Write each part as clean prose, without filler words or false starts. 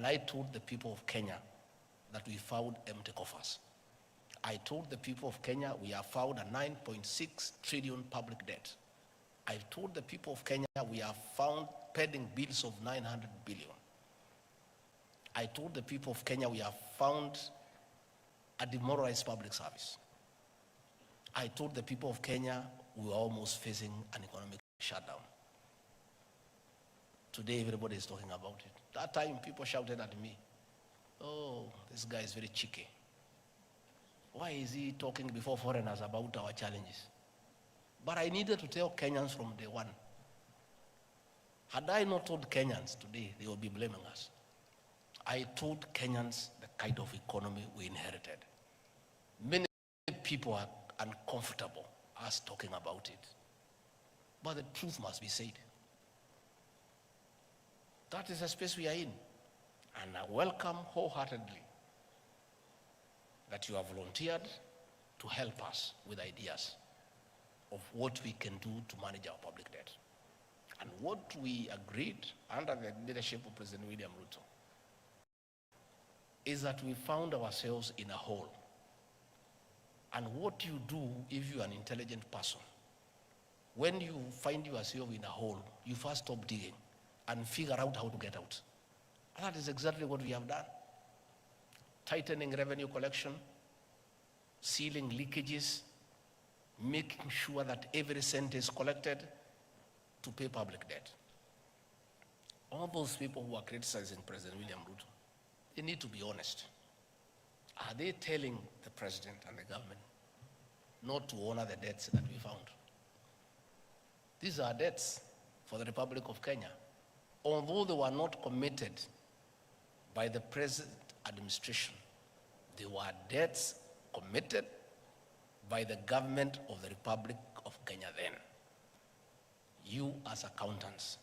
And I told the people of Kenya that we found empty coffers. I told the people of Kenya we have found a 9.6 trillion public debt. I told the people of Kenya we have found pending bills of 900 billion. I told the people of Kenya we have found a demoralized public service. I told the people of Kenya we were almost facing an economic shutdown. Today everybody is talking about it. That time people shouted at me, oh, this guy is very cheeky. Why is he talking before foreigners about our challenges? But I needed to tell Kenyans from day one. Had I not told Kenyans today, they would be blaming us. I told Kenyans the kind of economy we inherited. Many people are uncomfortable us talking about it. But the truth must be said. That is the space we are in. And I welcome wholeheartedly that you have volunteered to help us with ideas of what we can do to manage our public debt. And what we agreed under the leadership of President William Ruto is that we found ourselves in a hole. And what you do if you're an intelligent person, when you find yourself in a hole, you first stop digging and figure out how to get out. And that is exactly what we have done. Tightening revenue collection, sealing leakages, making sure that every cent is collected to pay public debt. All those people who are criticizing President William Ruto, they need to be honest. Are they telling the president and the government not to honor the debts that we found? These are debts for the Republic of Kenya. Although they were not committed by the present administration, they were debts committed by the government of the Republic of Kenya then. You as accountants,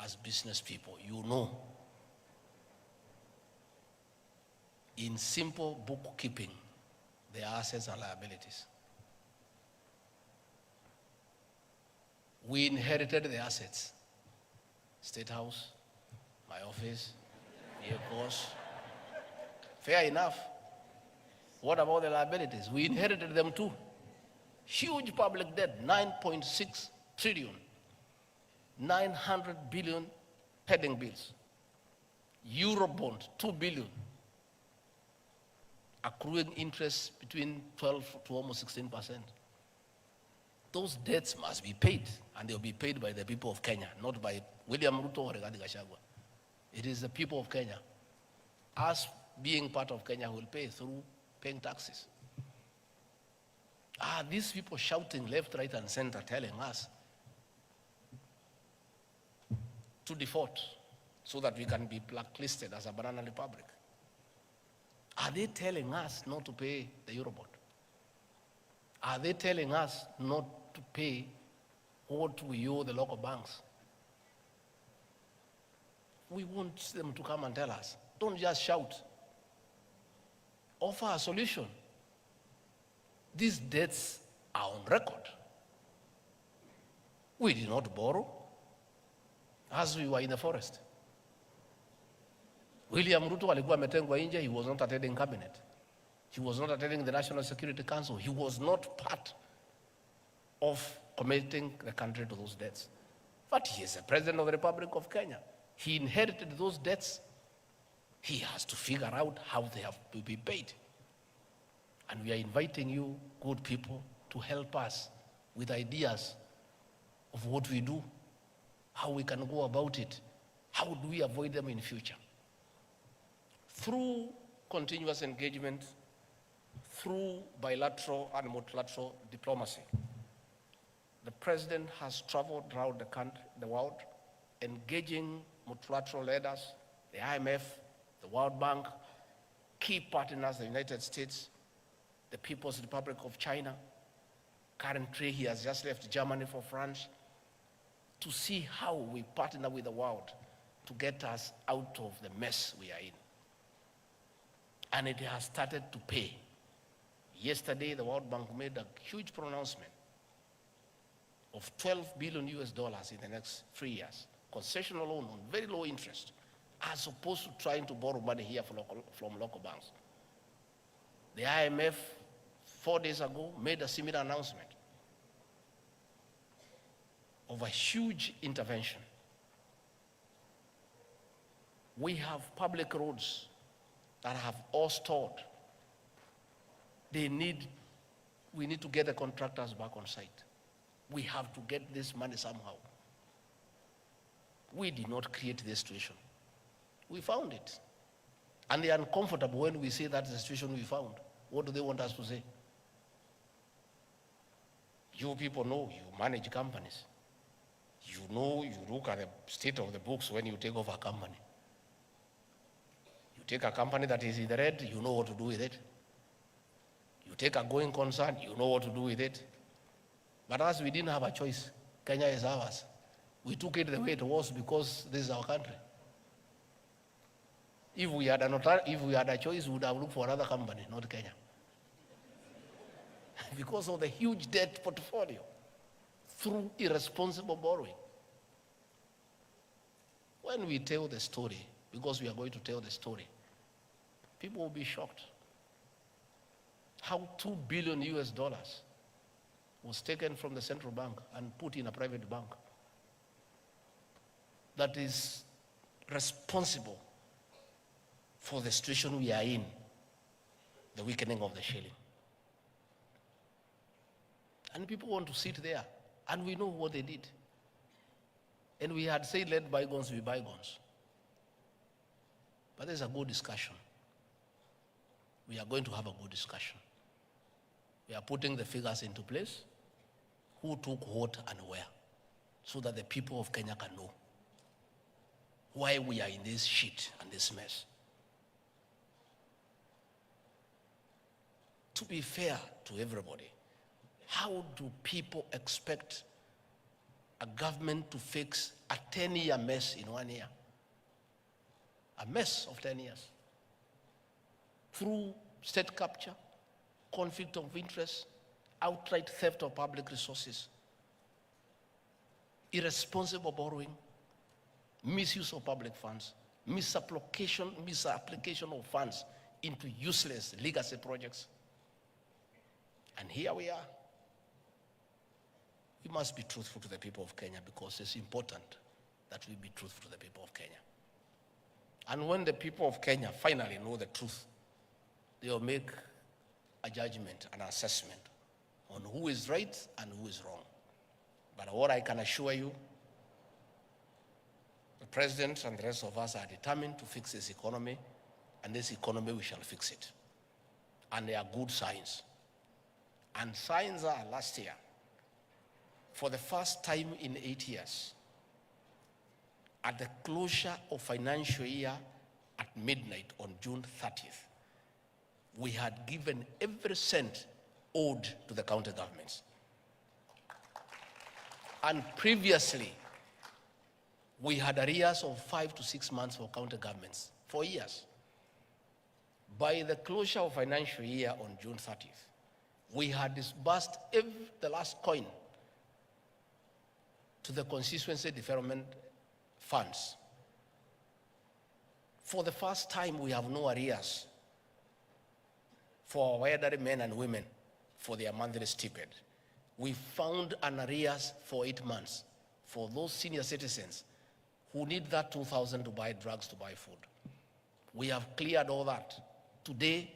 as business people, you know, in simple bookkeeping, there are assets and liabilities. We inherited the assets. State House, my office, vehicles. Fair enough. What about the liabilities? We inherited them too. Huge public debt, 9.6 trillion, 900 billion pending bills. Eurobond, 2 billion. Accruing interest between 12 to almost 16%. Those debts must be paid, and they'll be paid by the people of Kenya, not by William Ruto or Gachagua. It is the people of Kenya. Us being part of Kenya will pay through paying taxes. These people shouting left, right, and center telling us to default so that we can be blacklisted as a banana republic. Are they telling us not to pay the Eurobond? Are they telling us not to pay what we owe the local banks? We want them to come and tell us. Don't just shout. Offer a solution. These debts are on record. We did not borrow as we were in the forest. William Ruto alikuwa ametengwa nje. He was not attending cabinet. He was not attending the National Security Council. He was not part of committing the country to those debts. But he is the President of the Republic of Kenya. He inherited those debts. He has to figure out how they have to be paid. And we are inviting you, good people, to help us with ideas of what we do, how we can go about it, how do we avoid them in future. Through continuous engagement, through bilateral and multilateral diplomacy, the President has traveled around the country, the world, engaging multilateral leaders, the IMF, the World Bank, key partners, the United States, the People's Republic of China. Currently, he has just left Germany for France to see how we partner with the world to get us out of the mess we are in. And it has started to pay. Yesterday, the World Bank made a huge pronouncement of $12 billion in the next 3 years. Concessional loan on very low interest as opposed to trying to borrow money here from local banks. The IMF 4 days ago made a similar announcement of a huge intervention. We have public roads that have all stalled. We need to get the contractors back on site. We have to get this money somehow. We did not create this situation. We found it. And they are uncomfortable when we say that's the situation we found. What do they want us to say? You people know, you manage companies. You know, you look at the state of the books when you take over a company. You take a company that is in the red, you know what to do with it. You take a going concern, you know what to do with it. But us, we didn't have a choice. Kenya is ours. We took it the way it was because this is our country. If we had a choice, we would have looked for another company, not Kenya. Because of the huge debt portfolio through irresponsible borrowing. When we tell the story, because we are going to tell the story, people will be shocked. How $2 billion was taken from the central bank and put in a private bank that is responsible for the situation we are in, the weakening of the shilling. And people want to sit there, and we know what they did. And we had said, let bygones be bygones. But there's a good discussion. We are going to have a good discussion. We are putting the figures into place, who took what and where, so that the people of Kenya can know why we are in this shit and this mess. To be fair to everybody, how do people expect a government to fix a 10-year mess in 1 year? A mess of 10 years. Through state capture, conflict of interest, outright theft of public resources, irresponsible borrowing, misuse of public funds, misapplication of funds into useless legacy projects. And here we are. We must be truthful to the people of Kenya because it's important that we be truthful to the people of Kenya. And when the people of Kenya finally know the truth, they will make a judgment, an assessment on who is right and who is wrong. But what I can assure you, the president and the rest of us are determined to fix this economy, and this economy we shall fix it. And there are good signs. And signs are last year, for the first time in 8 years, at the closure of financial year at midnight on June 30th, we had given every cent owed to the county governments. And previously, we had arrears of 5 to 6 months for county governments, for years. By the closure of financial year on June 30th, we had disbursed the last coin to the constituency development funds. For the first time, we have no arrears for our elderly men and women for their monthly stipend. We found an arrears for 8 months for those senior citizens who need that 2,000 to buy drugs, to buy food. We have cleared all that. Today,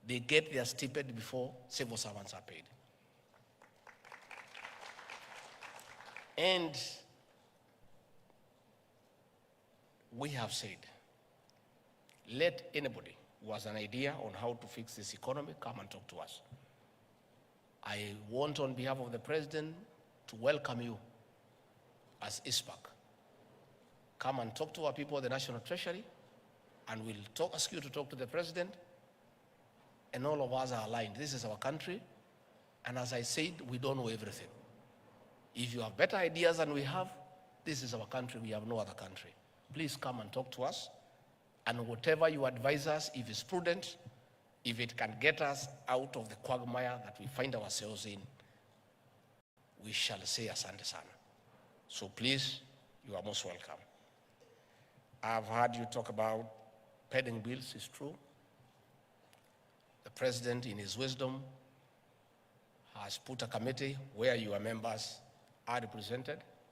they get their stipend before civil servants are paid. And we have said, let anybody who has an idea on how to fix this economy come and talk to us. I want, on behalf of the president, to welcome you as ISPAC. Come and talk to our people at the National Treasury, and we'll ask you to talk to the president, and all of us are aligned. This is our country, and as I said, we don't know everything. If you have better ideas than we have, this is our country, we have no other country. Please come and talk to us, and whatever you advise us, if it's prudent, if it can get us out of the quagmire that we find ourselves in, we shall say asante sana. So please, you are most welcome. I've heard you talk about pending bills, it's true. The president, in his wisdom, has put a committee where your members are represented.